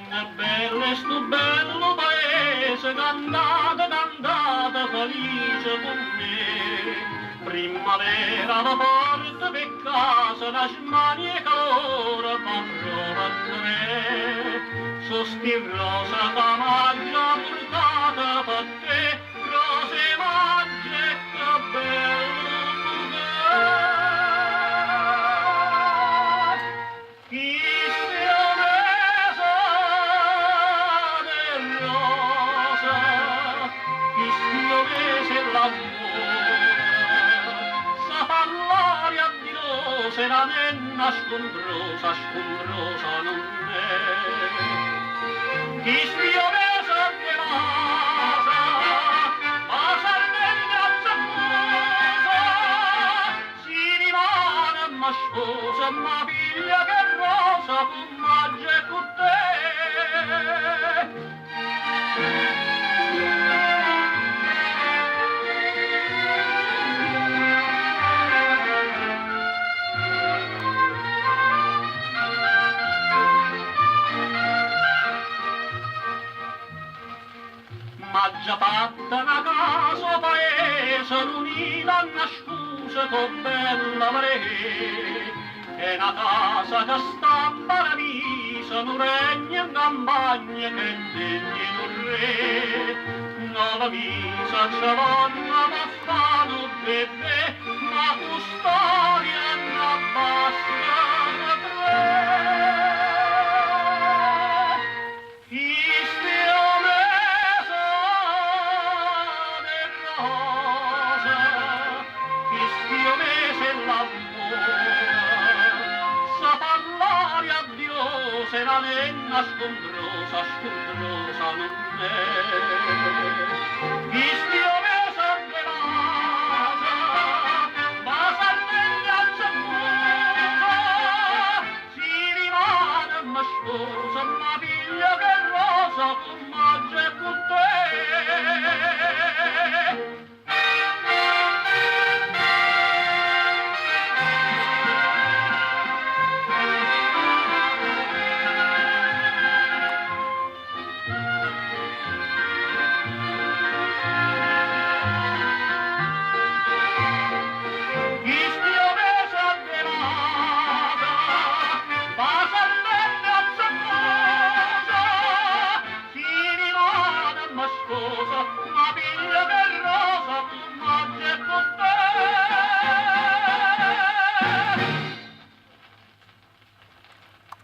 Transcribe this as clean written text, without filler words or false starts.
Belle sto bello paese, cantate, cantate, felice con me. Primavera la porta per casa, la smania e calore, parlo a te. Sosti rosa che mangia portata per te, rose mangia che bello se la nenna scombrosa, scombrosa non è. Chi spionesa che masa, masa nella zaccosa, si rimane ma sposa, ma figlia che rosa, con maggia e con te. Ma già fatta una casa paese, unita una scusa con bella mare, è una casa che sta in paradiso, non regna in campagna che degni un re. Nuova visa c'è donna ma fanno bebè, ma custodia non basta tre. Se la nenna scombrosa, scombrosa non è. Chi spionesa che vasa, vasa nella zaccosa, si rimane ma sposa, ma figlia che rosa, con maggia e con te.